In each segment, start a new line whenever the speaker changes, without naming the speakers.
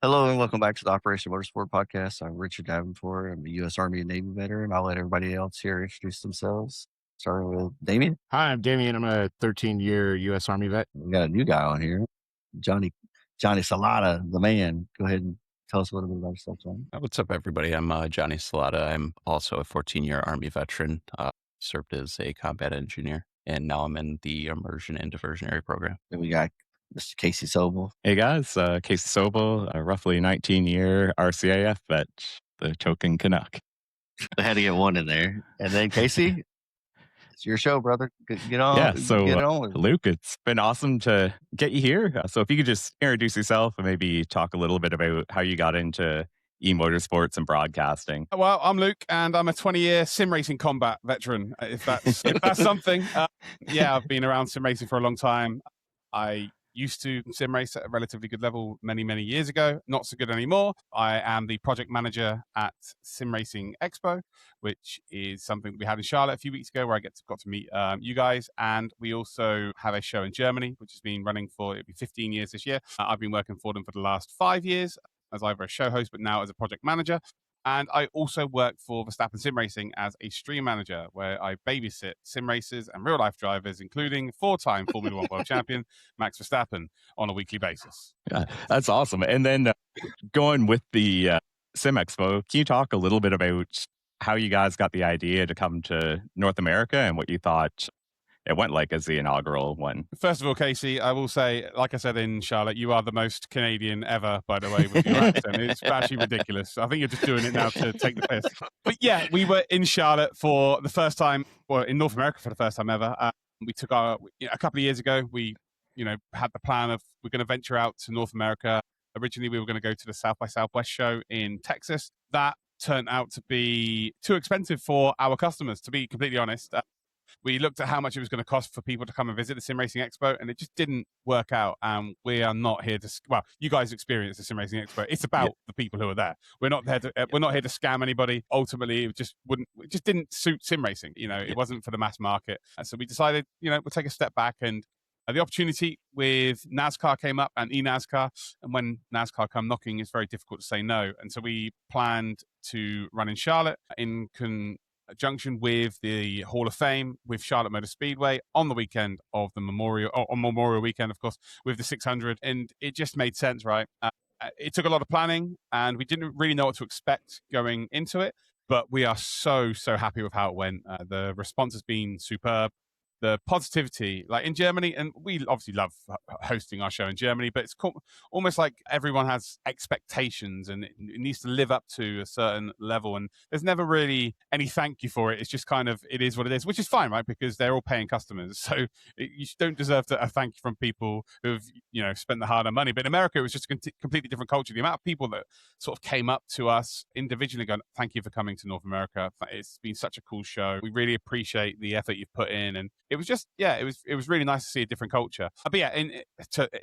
Hello and welcome back to the Operation Motorsport podcast. I'm Richard Davenport. I'm a U.S. Army and Navy veteran. I'll let everybody else here introduce themselves. Starting with Damien.
Hi, I'm Damien. I'm a 13-year U.S. Army vet.
We got a new guy on here, Johnny Salata, the man. Go ahead and tell us a little bit about yourself, Johnny.
What's up, everybody? I'm Johnny Salata. I'm also a 14-year Army veteran, served as a combat engineer, and now I'm in the immersion and diversionary program.
Then we got Mr. Casey Sobel.
Hey guys, Casey Sobel, a roughly 19-year RCAF vet, the token Canuck.
I had to get one in there. And then Casey, it's your show, brother. Get on.
Yeah, so
get on with it.
Luke, it's been awesome to get you here. So if you could just introduce yourself and maybe talk a little bit about how you got into e-motorsports and broadcasting.
Well, I'm Luke, and I'm a 20-year sim racing combat veteran. If that's something, yeah, I've been around sim racing for a long time. I used to sim race at a relatively good level many years ago. Not so good anymore. I am the project manager at Racing Expo, which is something we had in Charlotte a few weeks ago, where I got to meet you guys. And we also have a show in Germany, which has been running for it'll be 15 years this year. I've been working for them for the last 5 years as either a show host, but now as a project manager. And I also work for Verstappen Sim Racing as a stream manager, where I babysit sim racers and real life drivers, including 4-time Formula One world champion Max Verstappen, on a weekly basis.
Yeah, that's awesome. And then going with the Sim Expo, can you talk a little bit about how you guys got the idea to come to North America and what you thought it went like as the inaugural one?
First of all, Casey, I will say, like I said in Charlotte, you are the most Canadian ever, by the way, with your accent. It's actually ridiculous. I think you're just doing it now to take the piss. But yeah, we were in Charlotte for the first time, or in North America for the first time ever. We took a couple of years ago, we had the plan of we're going to venture out to North America. Originally, we were going to go to the South by Southwest show in Texas. That turned out to be too expensive for our customers, to be completely honest. We looked at how much it was going to cost for people to come and visit the Sim Racing Expo, and it just didn't work out. And we are not here to, well, you guys experience the Sim Racing Expo. It's about the people who are there. We're not here to scam anybody. Ultimately, it just didn't suit sim racing. It wasn't for the mass market. And so we decided, we'll take a step back, and the opportunity with NASCAR came up and eNASCAR. And when NASCAR come knocking, it's very difficult to say no. And so we planned to run in Charlotte in conjunction with the Hall of Fame, with Charlotte Motor Speedway on the weekend of the on Memorial Weekend, of course, with the 600. And it just made sense, right? It took a lot of planning, and we didn't really know what to expect going into it. But we are so happy with how it went. The response has been superb. The positivity, like in Germany, and we obviously love hosting our show in Germany, but it's almost like everyone has expectations, and it needs to live up to a certain level, and there's never really any thank you for it. It's just kind of, it is what it is, which is fine, right? Because they're all paying customers, so you don't deserve a thank you from people who've spent the hard-earned money. But in America, it was just a completely different culture. The amount of people that sort of came up to us individually going, "Thank you for coming to North America. It's been such a cool show. We really appreciate the effort you've put in." And it was just, it was really nice to see a different culture. But yeah, in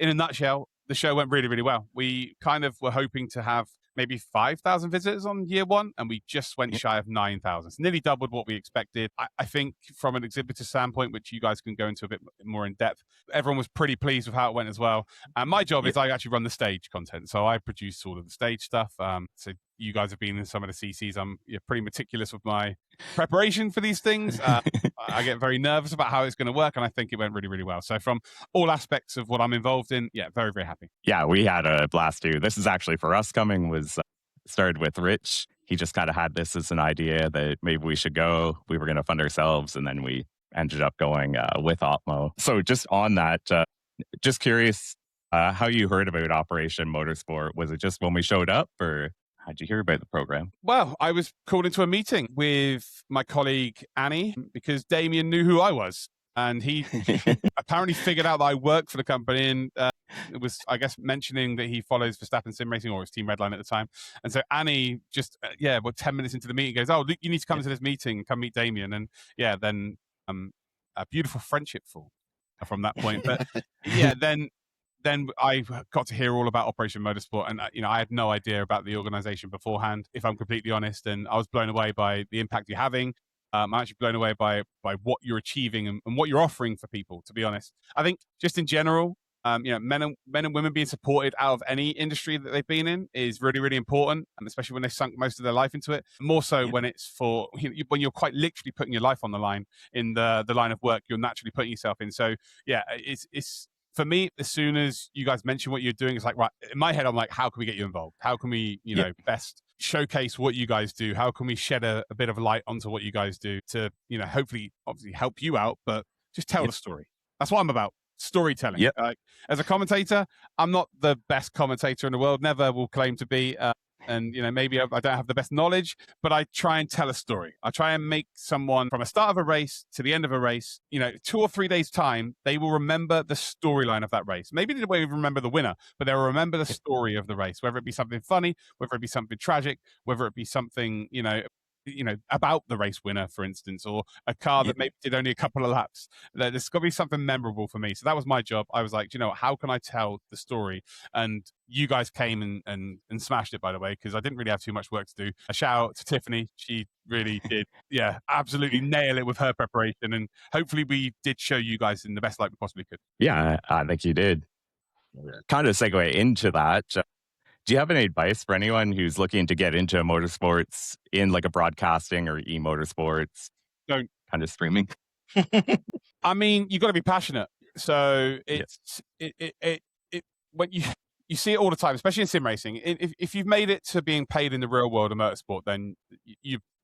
a nutshell, the show went really well. We kind of were hoping to have maybe 5,000 visitors on year one, and we just went shy of 9,000. It's nearly doubled what we expected. I think from an exhibitor standpoint, which you guys can go into a bit more in depth, everyone was pretty pleased with how it went as well. And my job is I actually run the stage content. So I produce all of the stage stuff. So you guys have been in some of the CCs. I'm pretty meticulous with my preparation for these things. I get very nervous about how it's going to work, and I think it went really well. So from all aspects of what I'm involved in, very happy.
Yeah, we had a blast too. This is actually for us coming was started with Rich. He just kind of had this as an idea that maybe we should go. We were going to fund ourselves, and then we ended up going with Opmo. So just on that, just curious how you heard about Operation Motorsport. Was it just when we showed up, or how'd you hear about the program?
Well, I was called into a meeting with my colleague Annie because Damien knew who I was. And he apparently figured out that I worked for the company, and it was, I guess, mentioning that he follows Verstappen Sim Racing, or his team Redline at the time. And so Annie just, 10 minutes into the meeting goes, "Oh, Luke, you need to come to this meeting, come meet Damien." And then a beautiful friendship from that point. But then I got to hear all about Operation Motorsport, and I had no idea about the organization beforehand, if I'm completely honest. And I was blown away by the impact you're having. I'm actually blown away by what you're achieving and what you're offering for people, to be honest. I think just in general, Men and women being supported out of any industry that they've been in is really, really important, and especially when they've sunk most of their life into it. More so when it's for when you're quite literally putting your life on the line in the line of work you're naturally putting yourself in. So yeah, it's for me. As soon as you guys mention what you're doing, it's like, right, in my head, I'm like, how can we get you involved? How can we, best showcase what you guys do? How can we shed a bit of light onto what you guys do to, hopefully, obviously help you out, but just tell the story. That's what I'm about. Storytelling. Like, as a commentator, I'm not the best commentator in the world. Never will claim to be. And maybe I don't have the best knowledge, but I try and tell a story. I try and make someone from the start of a race to the end of a race, 2 or 3 days time, they will remember the storyline of that race. Maybe they won't even remember the winner, but they'll remember the story of the race, whether it be something funny, whether it be something tragic, whether it be something, about the race winner, for instance, or a car that maybe did only a couple of laps. There's got to be something memorable for me. So that was my job. I was like, how can I tell the story? And you guys came and smashed it, by the way, because I didn't really have too much work to do. A shout out to Tiffany. She really did, absolutely nail it with her preparation. And hopefully we did show you guys in the best light we possibly could.
Yeah, I think you did. Kind of segue into that. Do you have any advice for anyone who's looking to get into motorsports in like a broadcasting or e-motorsports?
Don't.
Kind of streaming?
I mean, you got to be passionate. So it's when you see it all the time, especially in sim racing. If you've made it to being paid in the real world of motorsport, then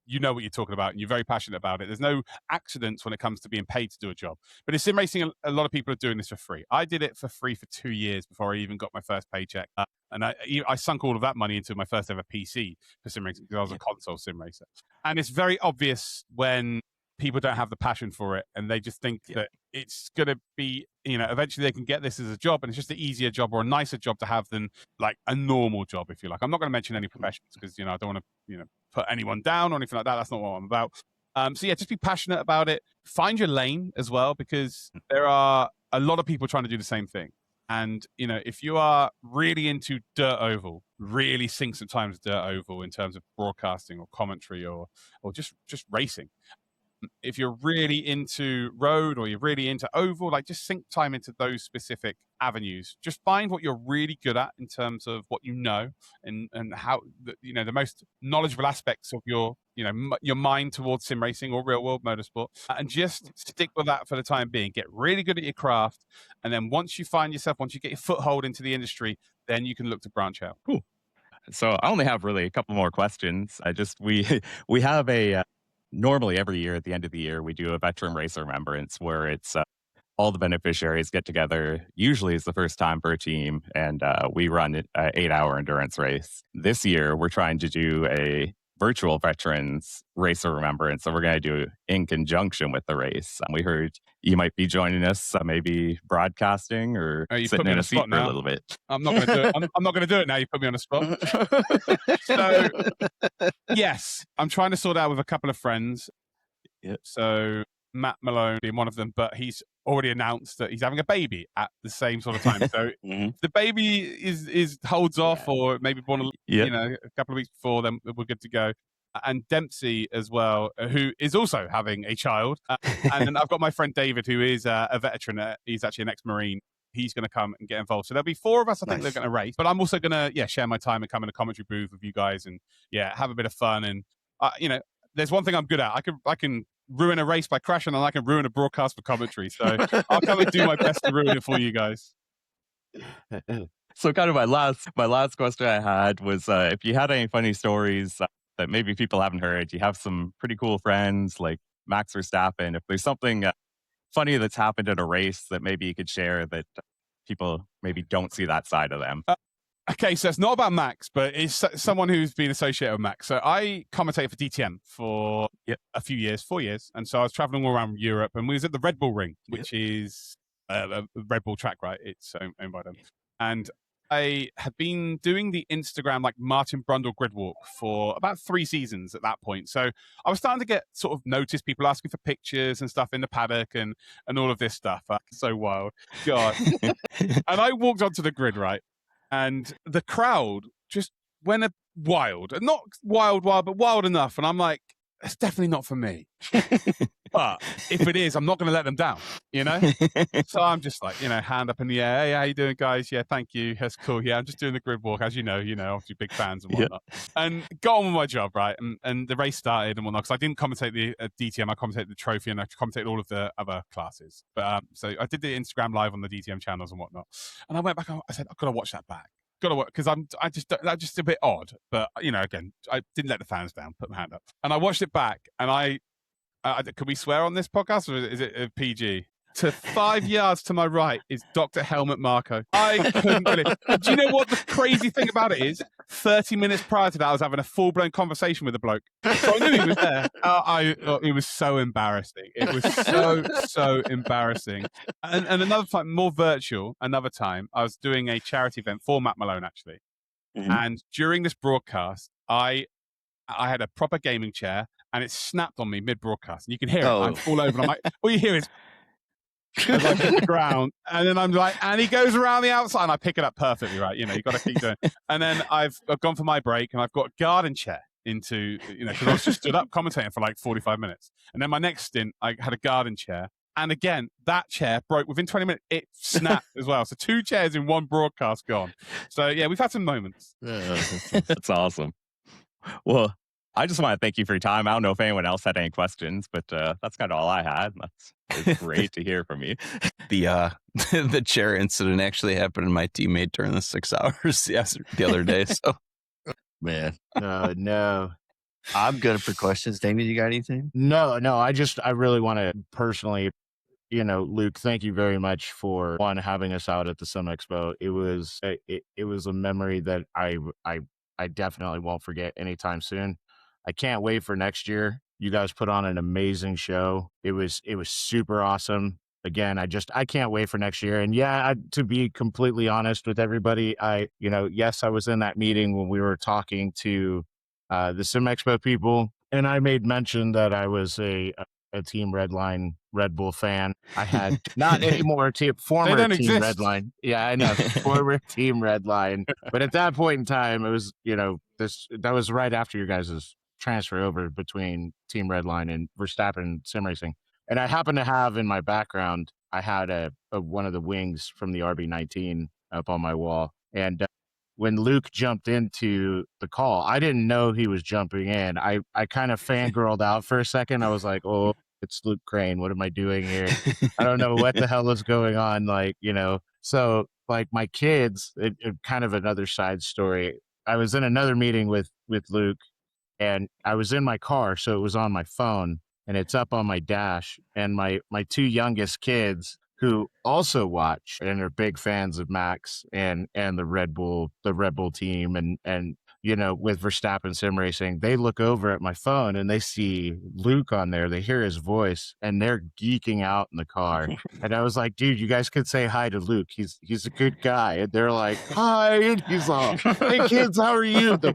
you know what you're talking about and you're very passionate about it. There's no accidents when it comes to being paid to do a job. But in sim racing, a lot of people are doing this for free. I did it for free for 2 years before I even got my first paycheck. And I sunk all of that money into my first ever PC for sim racing because I was a console sim racer. And it's very obvious when people don't have the passion for it and they just think that it's going to be, eventually they can get this as a job and it's just an easier job or a nicer job to have than like a normal job, if you like. I'm not going to mention any professions because, I don't want to, put anyone down or anything like that. That's not what I'm about. So just be passionate about it. Find your lane as well, because there are a lot of people trying to do the same thing. And, if you are really into dirt oval, really sink some time to dirt oval in terms of broadcasting or commentary or just racing. If you're really into road or you're really into oval, like just sink time into those specific avenues. Just find what you're really good at in terms of what you know and how, the most knowledgeable aspects of your mind towards sim racing or real world motorsport, and just stick with that for the time being. Get really good at your craft. And then once you get your foothold into the industry, then you can look to branch out.
Cool. So I only have really a couple more questions. We have a, normally every year at the end of the year, we do a veteran racer remembrance where it's all the beneficiaries get together. Usually it's the first time for a team, and we run an 8-hour endurance race. This year, we're trying to do a virtual veterans racer remembrance, so we're going to do in conjunction with the race. We heard you might be joining us, maybe broadcasting or sitting in a seat for a little bit.
I'm not going to do it. I'm not going to do it now. You put me on the spot. So, yes, I'm trying to sort out with a couple of friends. So Matt Malone being one of them, but he's already announced that he's having a baby at the same sort of time. So if the baby is holds off or maybe born a couple of weeks before, then we're good to go. And Dempsey as well, who is also having a child. And then I've got my friend David, who is a veteran. He's actually an ex-Marine. He's going to come and get involved. So there'll be 4 of us, I think, they're going to race. But I'm also going to, share my time and come in a commentary booth with you guys and, have a bit of fun. And, there's one thing I'm good at. I can ruin a race by crashing, and I can ruin a broadcast for commentary. So I'll come and do my best to ruin it for you guys.
So kind of my last question I had was if you had any funny stories that maybe people haven't heard. You have some pretty cool friends like Max Verstappen. If there's something funny that's happened at a race that maybe you could share that people maybe don't see that side of them.
Okay, so it's not about Max, but it's someone who's been associated with Max. So I commentated for DTM for a few years, 4 years. And so I was traveling all around Europe, and we was at the Red Bull Ring, which is a Red Bull track, right? It's owned by them. And I had been doing the Instagram, like Martin Brundle grid walk for about 3 seasons at that point. So I was starting to get sort of notice people asking for pictures and stuff in the paddock and all of this stuff. So wild. God. And I walked onto the grid, right? And the crowd just went wild. Not wild, but wild enough. And I'm like, it's definitely not for me. But if it is, I'm not going to let them down, you know? So I'm just like, hand up in the air. Hey, how you doing, guys? Yeah, thank you. That's cool. Yeah, I'm just doing the grid walk. As you know, obviously big fans and whatnot. And got on with my job, right? And the race started and whatnot. Because I didn't commentate the DTM. I commentated the trophy and I commentated all of the other classes. But so I did the Instagram live on the DTM channels and whatnot. And I went back, I said, I've got to watch that back. Got to work because that's just a bit odd. But, again, I didn't let the fans down, put my hand up. And I watched it back and could we swear on this podcast, or is it a PG? To 5 yards to my right is Dr. Helmut Marko. I couldn't believe it. Do you know what the crazy thing about it is? 30 minutes prior to that, I was having a full-blown conversation with a bloke. So I knew he was there. It was so embarrassing. It was so embarrassing. And another time, more virtual, another time, I was doing a charity event for Matt Malone, actually. Mm-hmm. And during this broadcast, I had a proper gaming chair, and it snapped on me mid-broadcast. And you can hear it. I fall over, and I'm like, all you hear is as I hit the ground. And then I'm like, and he goes around the outside, and I pick it up perfectly, right? You got to keep doing. And then I've gone for my break, and I've got a garden chair into, because I was just stood up commentating for like 45 minutes. And then my next stint, I had a garden chair. And again, that chair broke within 20 minutes. It snapped as well. So 2 chairs in one broadcast gone. So yeah, we've had some moments.
That's awesome. Well, I just want to thank you for your time. I don't know if anyone else had any questions, but that's kind of all I had. It's great to hear from you.
The chair incident actually happened to my teammate during the 6 hours the other day. So,
Man,
No.
I'm good for questions. Damien, you got anything?
No. I really want to personally, Luke, thank you very much for having us out at the Sim Expo. It was a memory that I definitely won't forget anytime soon. I can't wait for next year. You guys put on an amazing show. It was super awesome. Again, I can't wait for next year. And yeah, to be completely honest with everybody, yes, I was in that meeting when we were talking to the Sim Expo people, and I made mention that I was a Team Redline Red Bull fan. I had not anymore former Team Redline. Yeah, I know, former Team Redline. But at that point in time, it was that was right after your guys' transfer over between Team Redline and Verstappen Sim Racing. And I happened to have in my background, I had one of the wings from the RB19 up on my wall. And when Luke jumped into the call, I didn't know he was jumping in. I kind of fangirled out for a second. I was like, oh, it's Luke Crane. What am I doing here? I don't know what the hell is going on. So like my kids, it kind of another side story. I was in another meeting with Luke, and I was in my car, so it was on my phone, and it's up on my dash. And my 2 youngest kids, who also watch and are big fans of Max and the Red Bull team, and with Verstappen Sim Racing, they look over at my phone and they see Luke on there. They hear his voice and they're geeking out in the car. And I was like, dude, you guys could say hi to Luke. He's a good guy. And they're like, hi. And he's all, hey kids, how are you? The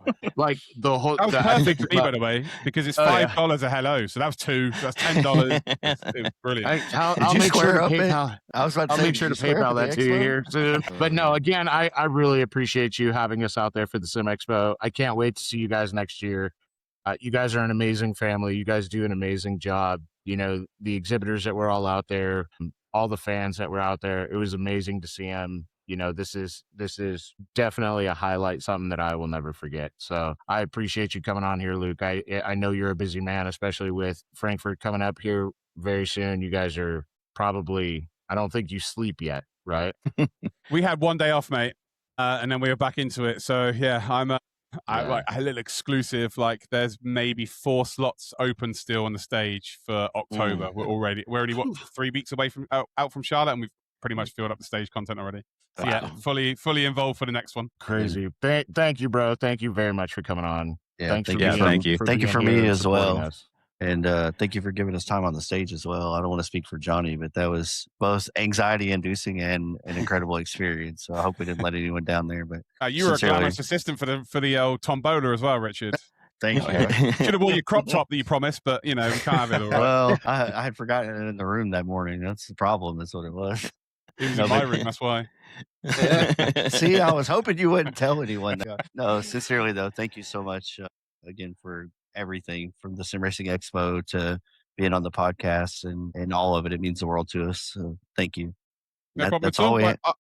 whole
that was perfect for me, by the way, because it's $5 a hello. So that was $2. So that's $10. It was brilliant.
I'll make sure to PayPal.
I was about to
I'll
say,
make sure to PayPal that to you here soon. But no, again, I really appreciate you having us out there for the Sim Expo. I can't wait to see you guys next year. You guys are an amazing family. You guys do an amazing job. The exhibitors that were all out there, all the fans that were out there, it was amazing to see them. This is definitely a highlight, something that I will never forget. So I appreciate you coming on here, Luke. I know you're a busy man, especially with Frankfurt coming up here very soon. You guys are probably, I don't think you sleep yet, right?
We had 1 day off, mate, and then we were back into it. So yeah, I'm a little exclusive. Like, there's maybe 4 slots open still on the stage for October. We're already what 3 weeks away from out from Charlotte, and we've pretty much filled up the stage content already. So yeah, fully involved for the next one.
Crazy. Thank you, bro. Thank you very much for coming on.
Yeah,
thank you.
Thank you for me as well. And thank you for giving us time on the stage as well. I don't want to speak for Johnny, but that was both anxiety-inducing and an incredible experience. So I hope we didn't let anyone down there. But
you were a glamorous assistant for the old tombola as well, Richard.
Thank you.
Should have worn your crop top that you promised, but we can't have it all right.
Well, I had forgotten it in the room that morning. That's the problem. That's what it was.
It was in my room. That's why.
See, I was hoping you wouldn't tell anyone. No, sincerely though, thank you so much again for everything from the Sim Racing Expo to being on the podcast and all of it. It means the world to us. So thank you.
No problem
That's
at all.
all we
Right,
that's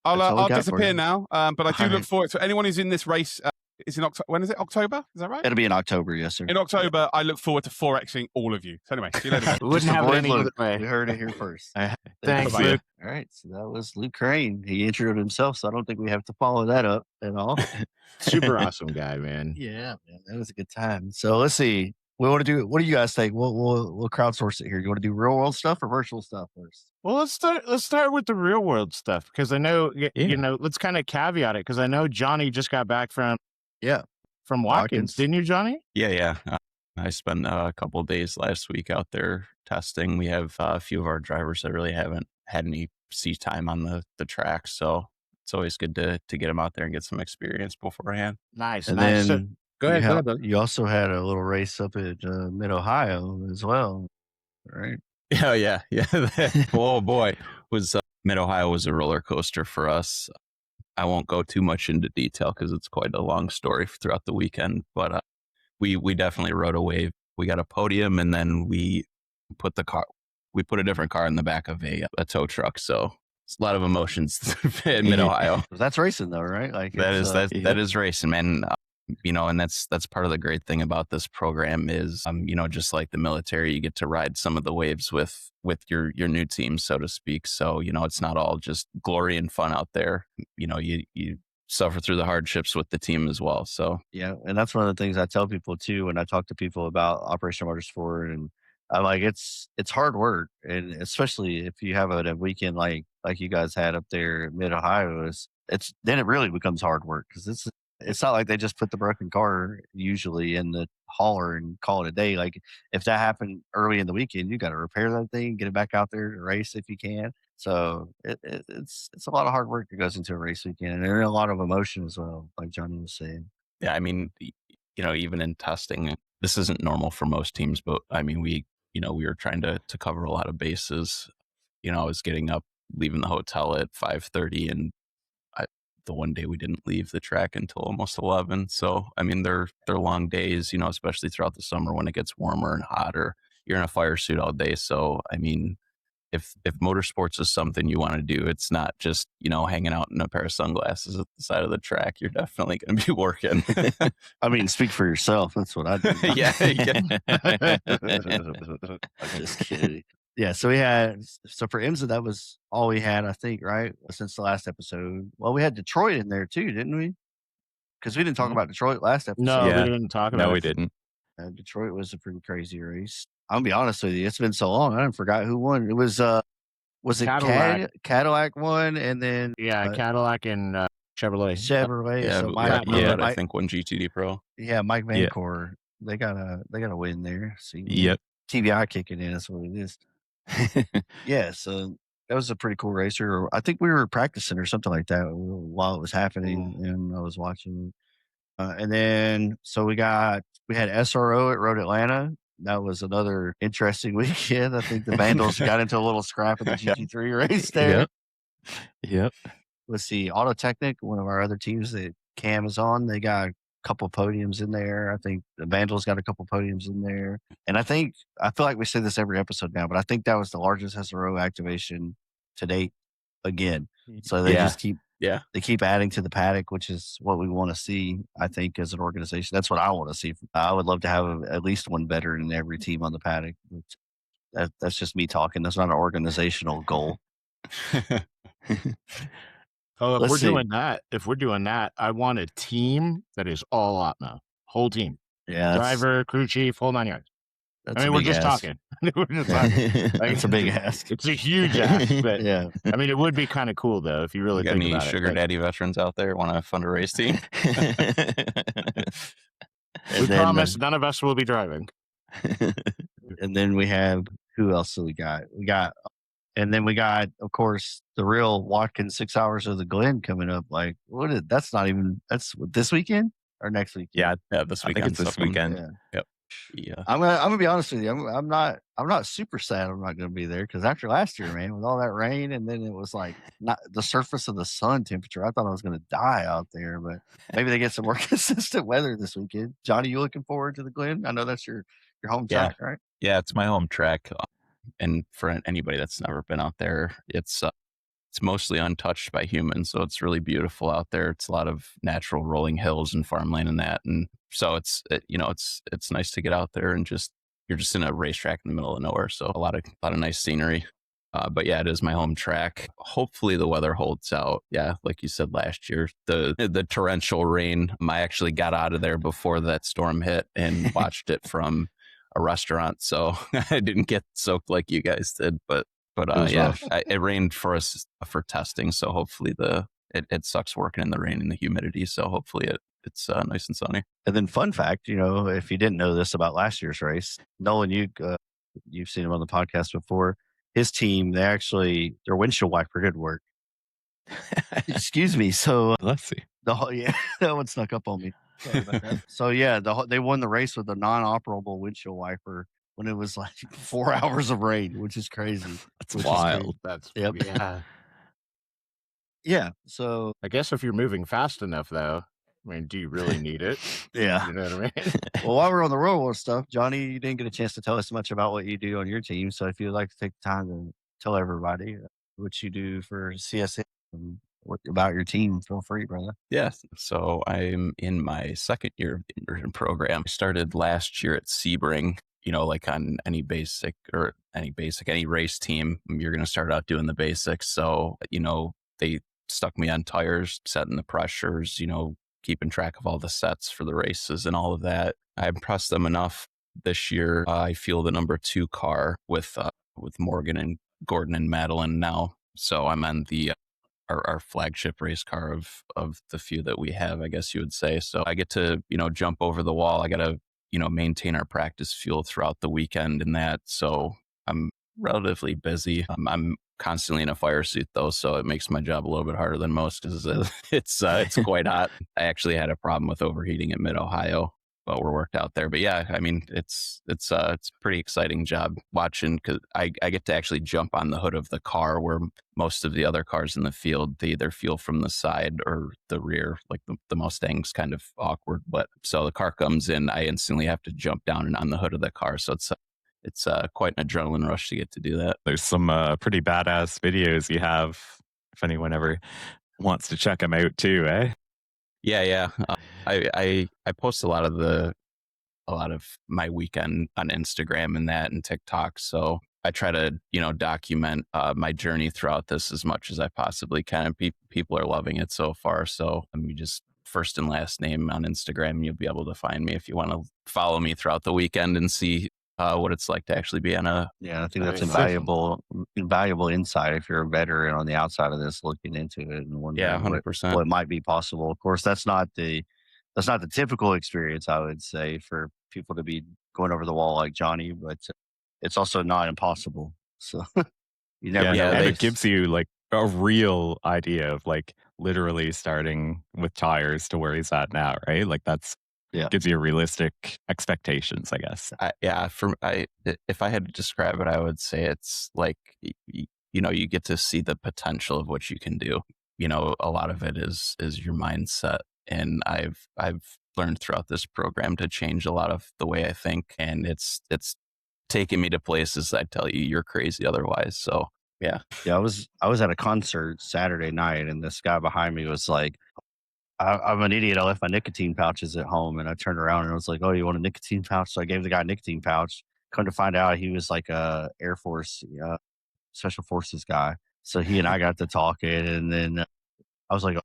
all we
I'll
got for
disappear
you.
now, but I do
All
look
right.
forward to anyone who's in this race. Is in October. When is it? October? Is that right?
It'll be in October, yes, sir.
In October, I look forward to 4Xing all of you. So anyway, see you later.
We wouldn't
Just
have it
avoid
any
Luke.
other way.
We heard it here first.
Thanks,
Bye-bye.
Luke.
All right, so that was Luke Crane. He introed himself, so I don't think we have to follow that up at all.
Super awesome guy, man.
Yeah, man, that was a good time. So let's see. We want to do. What do you guys think? We'll crowdsource it here. You want to do real world stuff or virtual stuff first?
Well, let's start with the real world stuff because I know you know. Let's kind of caveat it because I know Johnny just got back from Watkins, didn't you, Johnny?
Yeah. I spent a couple of days last week out there testing. We have a few of our drivers that really haven't had any seat time on the track, so it's always good to get them out there and get some experience beforehand.
Nice.
And
nice.
then
Go ahead, bud.
you also had a little race up at Mid Ohio as well, right?
Oh yeah. Oh boy, was Mid Ohio was a roller coaster for us. I won't go too much into detail because it's quite a long story throughout the weekend, but we definitely rode a wave. We got a podium, and then we put a different car in the back of a tow truck. So it's a lot of emotions in Mid Ohio.
That's racing, though, right? Like
that is racing, man. You know, and that's part of the great thing about this program is, you know, just like the military, you get to ride some of the waves with your new team, so to speak. So, you know, it's not all just glory and fun out there. You know, you suffer through the hardships with the team as well. So
yeah, and that's one of the things I tell people too when I talk to people about Operation Motorsport, and I'm like, it's hard work, and especially if you have a weekend like you guys had up there at Mid Ohio, it's then it really becomes hard work because it's not like they just put the broken car usually in the hauler and call it a day. Like if that happened early in the weekend, you got to repair that thing, get it back out there to race if you can. So it's a lot of hard work that goes into a race weekend, and there's a lot of emotion as well, like Johnny was saying.
yeah, I mean, you know, even in testing, this isn't normal for most teams, but I mean, we were trying to cover a lot of bases. You know, I was getting up, leaving the hotel at 5:30, and the one day we didn't leave the track until almost 11. So, I mean, they're long days, you know, especially throughout the summer when it gets warmer and hotter. You're in a fire suit all day. So, I mean, if motorsports is something you want to do, it's not just, you know, hanging out in a pair of sunglasses at the side of the track. You're definitely going to be working.
I mean, speak for yourself. That's what I do.
Yeah.
I'm just kidding. Yeah, so for IMSA, that was all we had, I think, right? Since the last episode. Well, we had Detroit in there too, didn't we? Because we didn't talk about Detroit last episode.
No,
Yeah.
we didn't talk about it.
No, we didn't.
Detroit was a pretty crazy race. I'm gonna be honest with you, it's been so long, I forgot who won. It was it
Cadillac.
Cadillac won, and then
Cadillac and Chevrolet.
Chevrolet.
Yeah,
So
I think won GTD Pro.
Yeah, Mike Vancor. They got a win there. See,
Yep.
TBI kicking in. That's what it is. Yeah, so that was a pretty cool racer. I think we were practicing or something like that while it was happening, and I was watching. And then so we had SRO at Road Atlanta. That was another interesting weekend. I think the Vandals got into a little scrap of the GT3 race there.
Yep.
Let's see, Auto Technic, one of our other teams that Cam is on, they got a couple podiums in there. I think the Vandals got a couple podiums in there. And I feel like we say this every episode now, but I think that was the largest SRO activation to date again. So they just keep adding to the paddock, which is what we want to see, I think, as an organization. That's what I want to see. I would love to have at least one veteran in every team on the paddock. That's just me talking. That's not an organizational goal.
Oh, if we're doing that, I want a team that is all out now. Whole team.
Yeah.
Driver, crew chief, whole 9 yards. I mean, we're just talking. We're just talking.
That's a big ask.
It's a huge ask, but
yeah.
I mean, it would be kind of cool though if you really
got
think
any
about
sugar daddy veterans out there want to fund a race team?
We promise none of us will be driving.
And then we have, who else do we got? And then we got, of course, the real Watkins 6 Hours of the Glen coming up. Like, that's this weekend or next weekend?
Yeah, this weekend.
I think it's this weekend.
Yeah.
Yep. Yeah.
I'm gonna be honest with you. I'm not super sad I'm not gonna be there because after last year, man, with all that rain, and then it was like not the surface of the sun temperature. I thought I was gonna die out there, but maybe they get some more consistent weather this weekend. Johnny, you looking forward to the Glen? I know that's your home track, right?
Yeah, it's my home track. And for anybody that's never been out there, it's mostly untouched by humans, so it's really beautiful out there. It's a lot of natural rolling hills and farmland and that, and so it's nice to get out there and you're just in a racetrack in the middle of nowhere, so a lot of nice scenery. But yeah, it is my home track. Hopefully the weather holds out. Yeah, like you said last year, the torrential rain. I actually got out of there before that storm hit and watched it from a restaurant, so I didn't get soaked like you guys did. But
It was
yeah,
rough.
it rained for us for testing, so hopefully it sucks working in the rain and the humidity. So hopefully it's nice and sunny.
And then, fun fact, if you didn't know this about last year's race, Nolan, you've seen him on the podcast before. His team, their windshield wiper did work. Excuse me. So
Let's see.
yeah, that one snuck up on me. Sorry about that. So yeah, they won the race with a non-operable windshield wiper when it was like 4 hours of rain, which is crazy.
That's
Which is
wild.
That's
Yep.
yeah.
Yeah. So
I guess if you're moving fast enough, though, I mean, do you really need it?
yeah.
You know what I mean?
Well, while we're on the Royal War stuff, Johnny, you didn't get a chance to tell us much about what you do on your team. So if you'd like to take the time to tell everybody what you do for CSA and what about your team, feel free, brother.
Yes. So I'm in my second year of the immersion program. I started last year at Sebring. Like on any race team, you're going to start out doing the basics. So, they stuck me on tires, setting the pressures, keeping track of all the sets for the races and all of that. I impressed them enough this year. I feel the number 2 car with Morgan and Gordon and Madeline now. So I'm on the our flagship race car of the few that we have, I guess you would say. So I get to, jump over the wall. I got to, maintain our practice fuel throughout the weekend and that. So I'm relatively busy. I'm constantly in a fire suit though, so it makes my job a little bit harder than most because it's quite hot. I actually had a problem with overheating in Mid-Ohio, but we're worked out there. But yeah, I mean, it's a pretty exciting job watching because I get to actually jump on the hood of the car where most of the other cars in the field, they either feel from the side or the rear, like the Mustang's kind of awkward. But so the car comes in, I instantly have to jump down and on the hood of the car. So it's quite an adrenaline rush to get to do that.
There's some pretty badass videos you have if anyone ever wants to check them out too, eh?
Yeah. I post a lot of my weekend on Instagram and that and TikTok. So I try to, document my journey throughout this as much as I possibly can. People are loving it so far. So you just first and last name on Instagram, and you'll be able to find me if you want to follow me throughout the weekend and see what it's like to actually be on a.
Yeah, I think that's invaluable insight if you're a veteran on the outside of this looking into it and wondering
100%.
what might be possible. Of course, that's not the typical experience, I would say, for people to be going over the wall like Johnny, but it's also not impossible. So you never know.
And it gives you like a real idea of like literally starting with tires to where he's at now, right? Like gives you realistic expectations, I guess.
If I had to describe it, I would say it's like, you get to see the potential of what you can do. A lot of it is your mindset. And I've learned throughout this program to change a lot of the way I think. And it's taken me to places I tell you you're crazy otherwise. So yeah.
I was at a concert Saturday night and this guy behind me was like, I'm an idiot. I left my nicotine pouches at home. And I turned around and I was like, oh, you want a nicotine pouch? So I gave the guy a nicotine pouch. Come to find out he was like a Air Force, Special Forces guy. So he and I got to talking. And then I was like,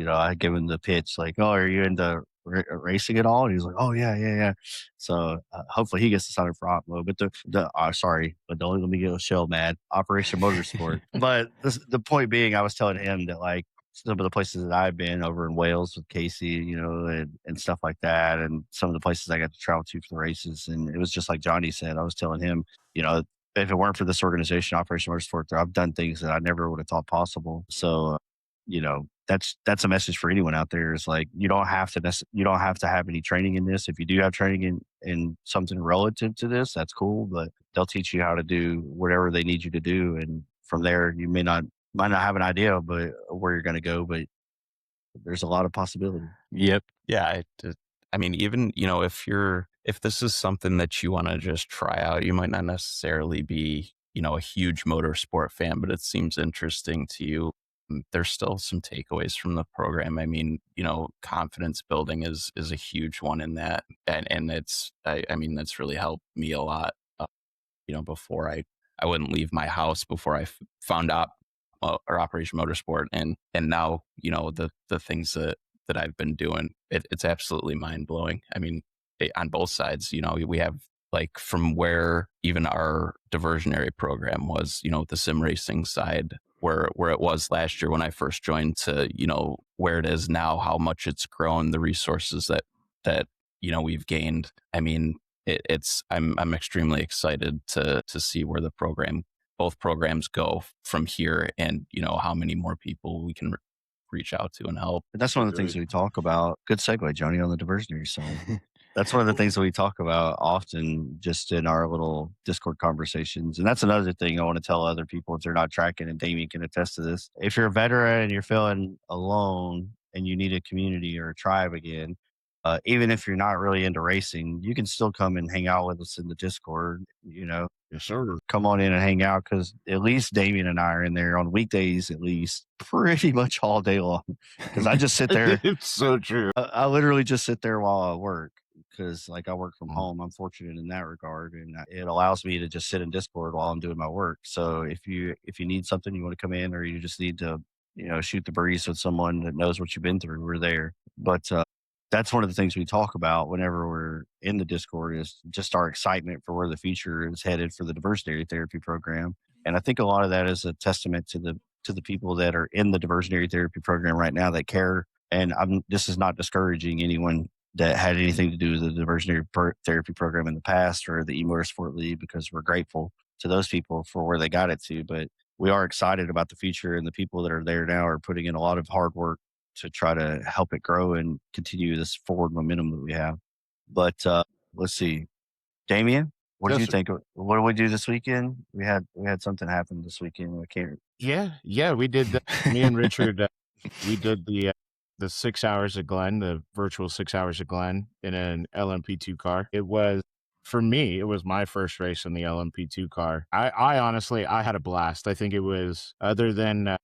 I gave him the pitch like, oh, are you into racing at all? And he's like, oh, yeah. So hopefully he gets to sign up for Opmo. But sorry, but don't let me get Shell mad. Operation Motorsport. But the point being, I was telling him that like, some of the places that I've been over in Wales with Casey, and stuff like that. And some of the places I got to travel to for the races. And it was just like Johnny said, I was telling him, if it weren't for this organization, Operation Motorsport, I've done things that I never would have thought possible. So, that's a message for anyone out there is like, you don't have to have any training in this. If you do have training in something relative to this, that's cool, but they'll teach you how to do whatever they need you to do. And from there, you might not have an idea but where you're going to go, but there's a lot of possibility.
Yep.
Yeah. I mean, even, if you're if this is something that you want to just try out, you might not necessarily be, a huge motorsport fan, but it seems interesting to you. There's still some takeaways from the program. I mean, confidence building is a huge one in that, and I mean, that's really helped me a lot. Before I wouldn't leave my house before I found out or Operation Motorsport, and now the things that I've been doing. It's absolutely mind blowing. I mean, on both sides, we have, like, from where even our diversionary program was, the sim racing side, where it was last year when I first joined, to where it is now, how much it's grown, the resources that we've gained. I mean, I'm extremely excited to see where both programs go from here, and how many more people we can reach out to and help.
And that's one of the things we talk about. Good segue, Johnny, on the diversionary side. That's one of the things that we talk about often, just in our little Discord conversations. And that's another thing I want to tell other people if they're not tracking, and Damien can attest to this. If you're a veteran and you're feeling alone and you need a community or a tribe again, even if you're not really into racing, you can still come and hang out with us in the Discord.
Yes, sir.
Come on in and hang out, because at least Damien and I are in there on weekdays, at least pretty much all day long. Because I just sit there.
It's so true.
I literally just sit there while I work, because I work from home. I'm fortunate in that regard, and it allows me to just sit in Discord while I'm doing my work. So if you need something, you want to come in, or you just need to shoot the breeze with someone that knows what you've been through, we're there. But that's one of the things we talk about whenever we're in the Discord, is just our excitement for where the future is headed for the diversionary therapy program. And I think a lot of that is a testament to the people that are in the diversionary therapy program right now that care. And this is not discouraging anyone that had anything to do with the diversionary therapy program in the past, or the eMotorsport League, because we're grateful to those people for where they got it to. But we are excited about the future, and the people that are there now are putting in a lot of hard work to try to help it grow and continue this forward momentum that we have. But let's see, Damien, what did you think? What did we do this weekend? We had something happen this weekend. I can't.
Yeah, we did. Me and Richard, we did the 6 hours at Glen, the virtual 6 hours at Glen, in an LMP2 car. For me, it was my first race in the LMP2 car. I honestly, I had a blast. I think it was, other than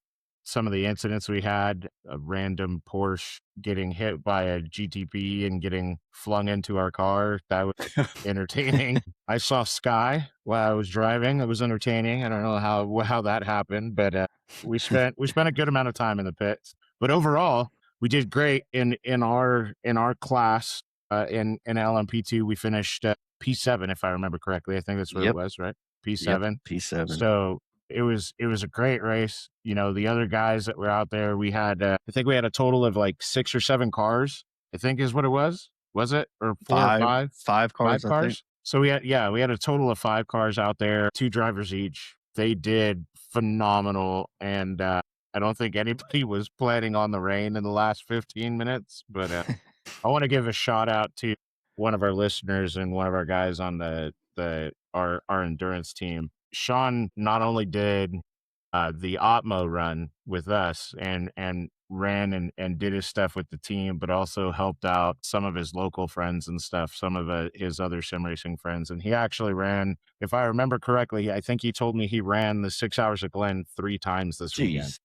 some of the incidents we had, a random Porsche getting hit by a GTP and getting flung into our car, that was entertaining. I saw Sky while I was driving. It was entertaining. I don't know how that happened, but we spent a good amount of time in the pits. But overall, we did great in our class. In LMP2, we finished P7, if I remember correctly. I think that's what it was, right? P7.
Yep, P7.
So it was a great race. The other guys that were out there, we had I think we had a total of like 6 or 7 cars, I think is what it was. Was it? Or 4 or 5?
5 cars,
5 cars. I think. So we had a total of 5 cars out there, 2 drivers each. They did phenomenal, and I don't think anybody was planning on the rain in the last 15 minutes, but I want to give a shout out to one of our listeners and one of our guys on our endurance team. Sean not only did the Otmo run with us and ran and did his stuff with the team, but also helped out some of his local friends and stuff, some of his other sim racing friends. And he actually ran, if I remember correctly, I think he told me he ran the 6 hours at Glen 3 times this weekend.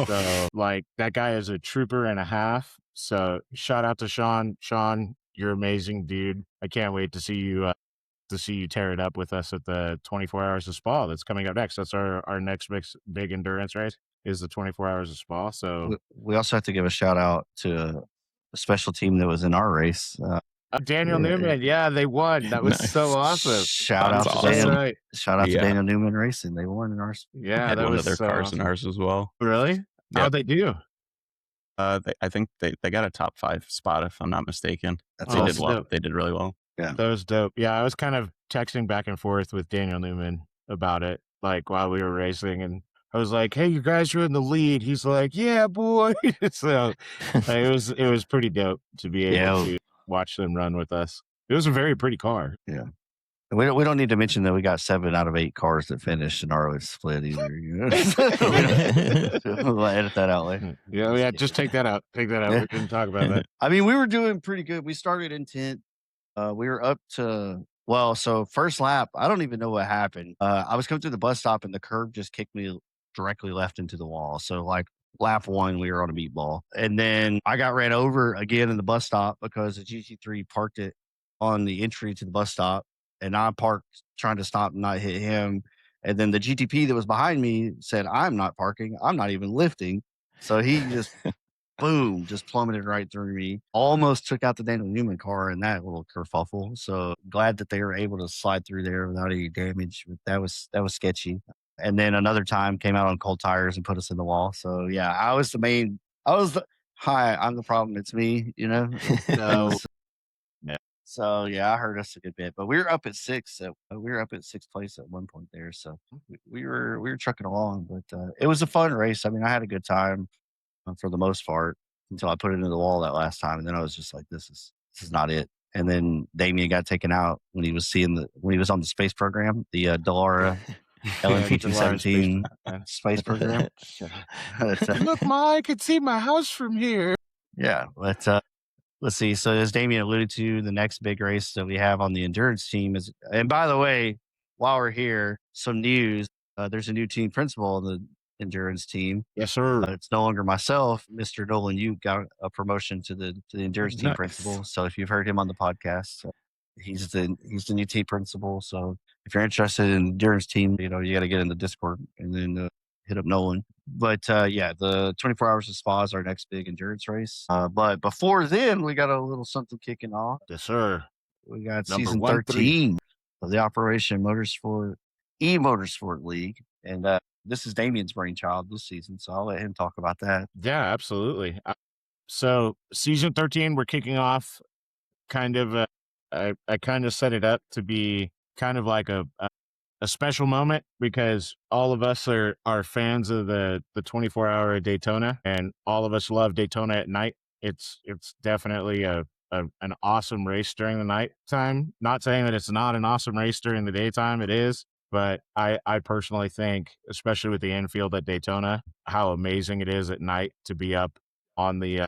So like, that guy is a trooper and a half. So shout out to Sean. Sean, you're amazing, dude. I can't wait to see you tear it up with us at the 24 Hours of Spa that's coming up next. That's our next big endurance race, is the 24 Hours of Spa. So
we also have to give a shout out to a special team that was in our race.
Daniel Newman, yeah, they won. That was so awesome.
Shout out to Daniel Newman Racing. They won in ours.
Yeah, that
one
was
of their
so
cars
awesome.
in ours as well.
Really?
Yep.
How'd they do?
I think they got a top 5 spot, if I'm not mistaken. They did really well.
Yeah,
that was dope. Yeah, I was kind of texting back and forth with Daniel Newman about it, like while we were racing, and I was like, "Hey, you guys are in the lead." He's like, "Yeah, boy." So it was pretty dope to be able to watch them run with us. It was a very pretty car.
Yeah. We don't need to mention that we got 7 out of 8 cars that finished in our split either. We'll edit that out later.
Yeah, just take that out. Take that out. We didn't talk about that.
I mean, we were doing pretty good. We started in 10th. We were up to so first lap, I don't even know what happened. I was coming through the bus stop and the curb just kicked me directly left into the wall. So like lap one, we were on a meatball, and then I got ran over again in the bus stop because the GT3 parked it on the entry to the bus stop, and I parked trying to stop and not hit him. And then the GTP that was behind me said, "I'm not parking. I'm not even lifting." So he just boom, just plummeted right through me. Almost took out the Daniel Newman car in that little kerfuffle. So glad that they were able to slide through there without any damage. But that was sketchy. And then another time came out on cold tires and put us in the wall. So yeah, I was the main. I was the hi. I'm the problem. It's me.
No.
So yeah, I hurt us a good bit. But we were up at six. We were up at sixth place at one point there. So we were trucking along. But it was a fun race. I mean, I had a good time for the most part until I put it into the wall that last time, and then I was just like, "This is not it." And then Damien got taken out when he was on the space program, the Delara LMP 217 space program.
Look, Ma, I could see my house from here.
Yeah, let's see. So as Damien alluded to, the next big race that we have on the endurance team is, and by the way, while we're here, some news. There's a new team principal on the endurance team.
Yes, sir.
It's no longer myself. Mr. Nolan, you got a promotion to the endurance team principal. So if you've heard him on the podcast, he's the new team principal. So if you're interested in endurance team, you got to get in the Discord and then hit up Nolan. But yeah, the 24 Hours of Spa is our next big endurance race. But before then, we got a little something kicking off.
Yes, sir.
We got
Number
season 13 of the Operation Motorsport Motorsport League, and this is Damien's brainchild this season, so I'll let him talk about that.
Yeah, absolutely. So season 13, we're kicking off kind of, I kind of set it up to be kind of like a special moment because all of us are fans of the 24-hour Daytona, and all of us love Daytona at night. It's definitely an awesome race during the nighttime. Not saying that it's not an awesome race during the daytime, it is. But I personally think, especially with the infield at Daytona, how amazing it is at night to be up on the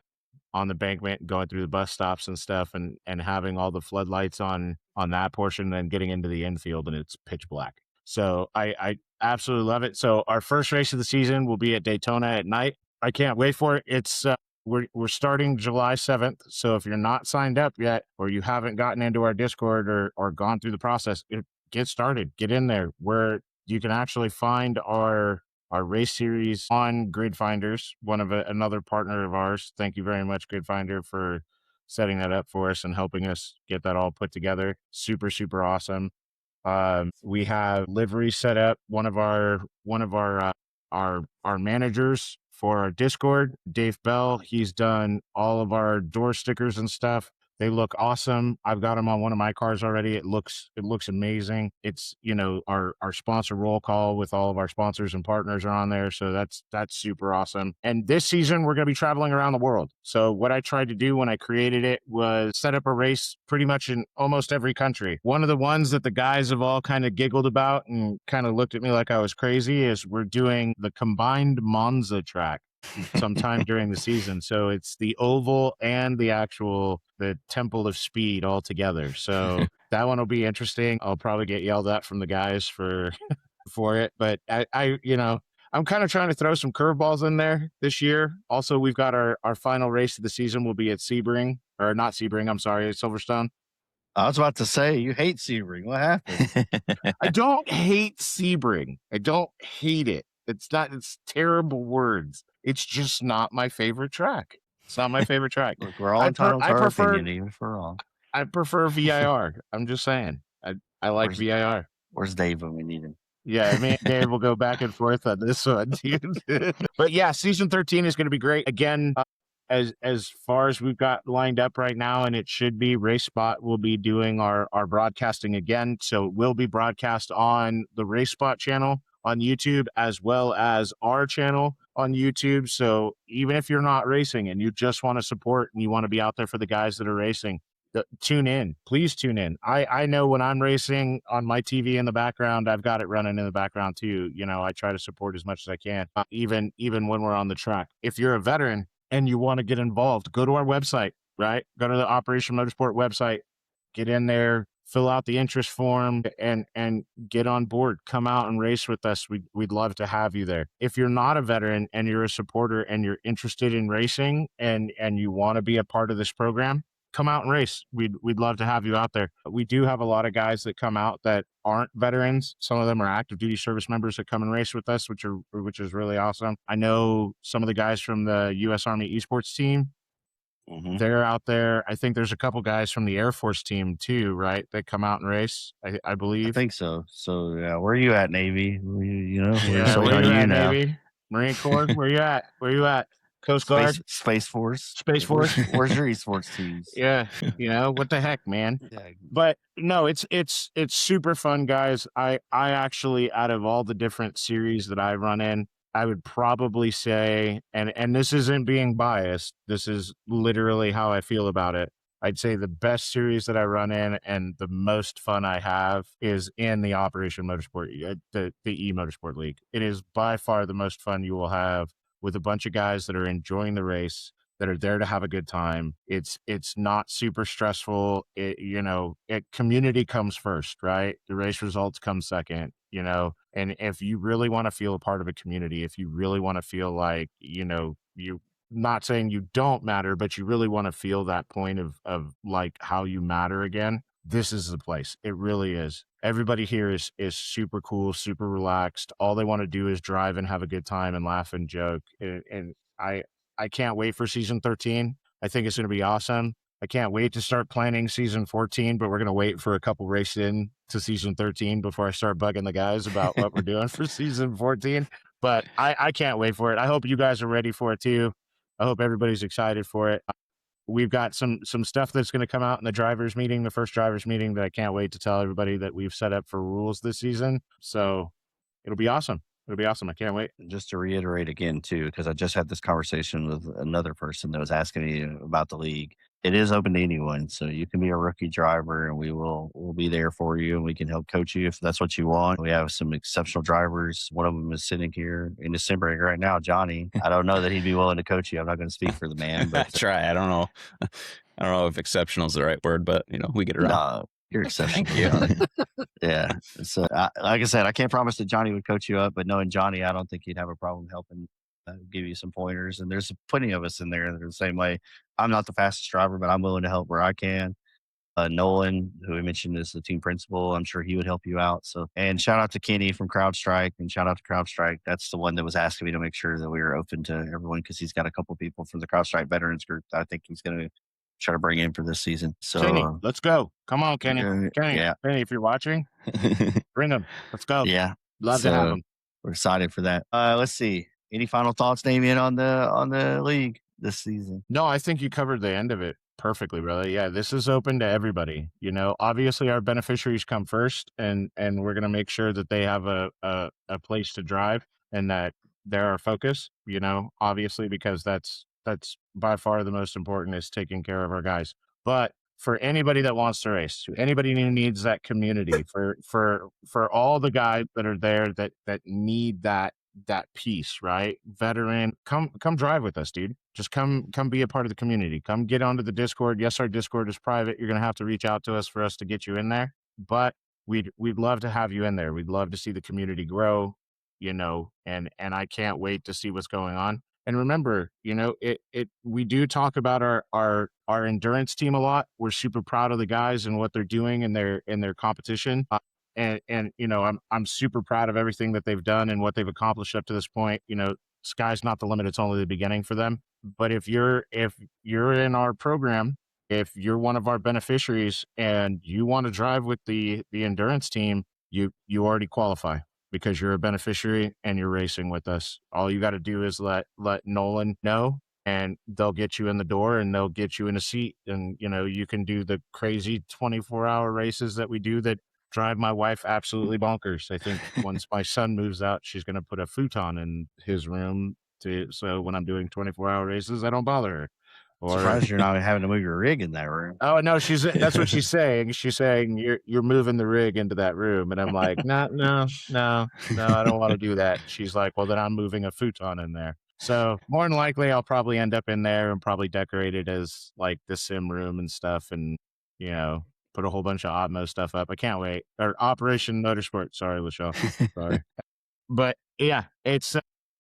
embankment, going through the bus stops and stuff, and having all the floodlights on that portion, and then getting into the infield and it's pitch black. So I absolutely love it. So our first race of the season will be at Daytona at night. I can't wait for it. It's we're starting July 7th. So if you're not signed up yet, or you haven't gotten into our Discord or gone through the process, get started. Get in there where you can actually find our race series on Grid Finders, another partner of ours. Thank you very much, Grid Finder, for setting that up for us and helping us get that all put together. Super, super awesome. We have livery set up. One of our managers for our Discord, Dave Bell, he's done all of our door stickers and stuff. They look awesome. I've got them on one of my cars already. It looks amazing. It's, our sponsor roll call with all of our sponsors and partners are on there. So that's super awesome. And this season, we're going to be traveling around the world. So what I tried to do when I created it was set up a race pretty much in almost every country. One of the ones that the guys have all kind of giggled about and kind of looked at me like I was crazy is we're doing the combined Monza track sometime during the season. So it's the oval and the Temple of Speed all together. So that one will be interesting. I'll probably get yelled at from the guys for it, but I'm kind of trying to throw some curveballs in there this year. Also, we've got our final race of the season will be at Sebring, or not Sebring, I'm sorry, Silverstone.
I was about to say, you hate Sebring. What happened?
I don't hate Sebring. I don't hate it. It's terrible words. It's just not my favorite track. It's not my favorite track.
Look, we're all entitled to our opinion, even if we're wrong.
I prefer VIR. I'm just saying. I like VIR.
Where's Dave when we need him?
Yeah, me and Dave will go back and forth on this one, dude. But yeah, season 13 is going to be great. Again, as far as we've got lined up right now, and it should be, Race Spot will be doing our broadcasting again. So it will be broadcast on the Race Spot channel on YouTube, as well as our channel on YouTube. So even if you're not racing and you just want to support and you want to be out there for the guys that are racing, tune in. Please tune in. I know when I'm racing on my TV in the background, I've got it running in the background too. I try to support as much as I can, even when we're on the track. If you're a veteran and you want to get involved, go to our website, right? Go to the Operation Motorsport website, get in there, fill out the interest form, and get on board. Come out and race with us. We'd love to have you there. If you're not a veteran and you're a supporter and you're interested in racing and you want to be a part of this program, come out and race. We'd love to have you out there. We do have a lot of guys that come out that aren't veterans. Some of them are active duty service members that come and race with us, which is really awesome. I know some of the guys from the U.S. Army esports team. They're out there. I think there's a couple guys from the Air Force team too, right? That come out and race. I believe.
I think so. So yeah, where are you at, Navy? Where
Yeah, where you at, Navy? Marine Corps? Where you at? Where you at? Coast Guard?
Space Force.
Space Force?
Where's your esports teams?
Yeah, what the heck, man?
Yeah.
But no, it's super fun, guys. I actually, out of all the different series that I run in, I would probably say, and this isn't being biased, this is literally how I feel about it. I'd say the best series that I run in and the most fun I have is in the Operation Motorsport, the E-Motorsport League. It is by far the most fun you will have with a bunch of guys that are enjoying the race, that are there to have a good time. It's not super stressful. Community comes first, right? The race results come second, and if you really want to feel a part of a community, if you really want to feel like, you, not saying you don't matter, but you really want to feel that point of like how you matter again, this is the place. It really is. Everybody here is super cool, super relaxed. All they want to do is drive and have a good time and laugh and joke. And I can't wait for season 13. I think it's going to be awesome. I can't wait to start planning season 14, but we're going to wait for a couple races in to season 13 before I start bugging the guys about what we're doing for season 14. But I can't wait for it. I hope you guys are ready for it too. I hope everybody's excited for it. We've got some stuff that's going to come out in the drivers meeting, the first drivers meeting, that I can't wait to tell everybody that we've set up for rules this season. So it'll be awesome. It'll be awesome. I can't wait.
Just to reiterate again, too, because I just had this conversation with another person that was asking me about the league. It is open to anyone, so you can be a rookie driver, and we'll be there for you, and we can help coach you if that's what you want. We have some exceptional drivers. One of them is sitting here in December right now, Johnny. I don't know that he'd be willing to coach you. I'm not going to speak for the man, but
try. I don't know. I don't know if exceptional is the right word, but we get around.
No, you're exceptional.
Thank you.
Johnny. Yeah. So, like I said, I can't promise that Johnny would coach you up, but knowing Johnny, I don't think he'd have a problem helping give you some pointers. And there's plenty of us in there that are the same way. I'm not the fastest driver, but I'm willing to help where I can. Nolan, who we mentioned is the team principal, I'm sure he would help you out. So, and shout out to Kenny from CrowdStrike, and shout out to CrowdStrike. That's the one that was asking me to make sure that we were open to everyone, because he's got a couple people from the CrowdStrike veterans group that I think he's going to try to bring in for this season. So,
Kenny, let's go. Come on, Kenny. Kenny,
yeah.
Kenny, if you're watching, bring him. Let's go.
Yeah.
Love to have him.
We're excited for that. Let's see. Any final thoughts, Damien, on the league this season?
No, I think you covered the end of it perfectly, brother. Yeah, this is open to everybody. Obviously our beneficiaries come first, and we're going to make sure that they have a place to drive, and that they're our focus, obviously, because that's by far the most important, is taking care of our guys. But for anybody that wants to race, anybody who needs that community, for all the guys that are there that need that piece, right? Veteran, come drive with us, dude. Just come be a part of the community. Come get onto the Discord. Yes, our Discord is private. You're going to have to reach out to us for us to get you in there, but we'd love to have you in there. We'd love to see the community grow, and I can't wait to see what's going on. And remember, we do talk about our endurance team a lot. We're super proud of the guys and what they're doing in their competition. And I'm super proud of everything that they've done and what they've accomplished up to this point. Sky's not the limit; it's only the beginning for them. But if you're in our program, if you're one of our beneficiaries and you want to drive with the endurance team, you already qualify, because you're a beneficiary and you're racing with us. All you got to do is let Nolan know, and they'll get you in the door and they'll get you in a seat. And you can do the crazy 24-hour races that we do that drive my wife absolutely bonkers. I think once my son moves out, she's going to put a futon in his room so when I'm doing 24-hour races, I don't bother her.
Surprised you're not having to move your rig in that room.
Oh no, that's what she's saying. She's saying you're moving the rig into that room, and I'm like, no, I don't want to do that. She's like, well, then I'm moving a futon in there. So more than likely, I'll probably end up in there and probably decorate it as like the sim room and stuff, and put a whole bunch of Opmo stuff up. I can't wait. Or Operation Motorsport. Sorry, Lachelle. Sorry. But yeah, it's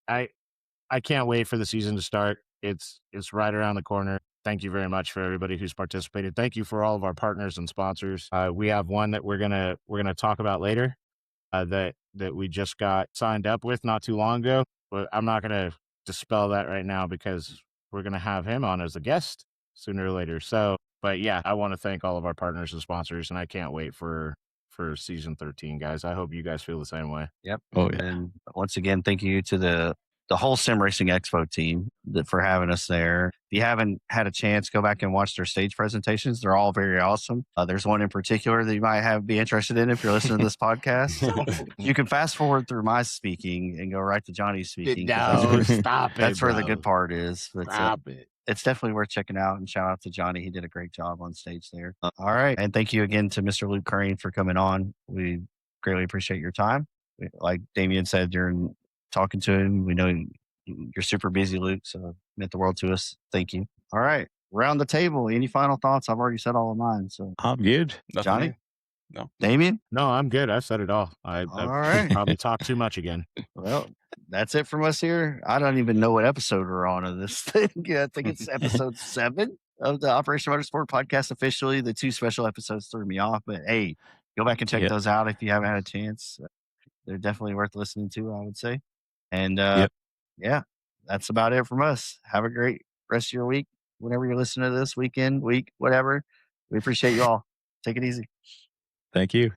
I can't wait for the season to start. It's right around the corner. Thank you very much for everybody who's participated. Thank you for all of our partners and sponsors. We have one that we're gonna talk about later that we just got signed up with not too long ago. But I'm not gonna dispel that right now because we're gonna have him on as a guest sooner or later. So, but yeah, I want to thank all of our partners and sponsors, and I can't wait for season 13, guys. I hope you guys feel the same way.
Yep.
Oh,
And
yeah.
then once again, thank you to the whole Sim Racing Expo team for having us there. If you haven't had a chance, go back and watch their stage presentations. They're all very awesome. There's one in particular that you might be interested in if you're listening to this podcast. You can fast forward through my speaking and go right to Johnny's speaking.
No, stop it.
That's where the
bro.
good part is. But,
Stop it.
it's definitely worth checking out, and shout out to Johnny. He did a great job on stage there. All right. And thank you again to Mr. Luke Crane for coming on. We greatly appreciate your time. Like Damian said during talking to him, we know you're super busy, Luke, so it meant the world to us. Thank you. All right. Round the table. Any final thoughts? I've already said all of mine. So
I'm good.
Nothing
Johnny?
new. No.
Damien?
No, I'm good. I've said it all.
All
I've
right.
probably talked too much again.
Well, that's it from us here. I don't even know what episode we're on of this thing. I think it's episode 7 of the Operation Motorsport podcast officially. The 2 special episodes threw me off, but hey, go back and check
Yep.
those out if you haven't had a chance. They're definitely worth listening to, I would say. And
Yep.
yeah, that's about it from us. Have a great rest of your week. Whenever you're listening to this, weekend, week, whatever. We appreciate you all. Take it easy.
Thank you.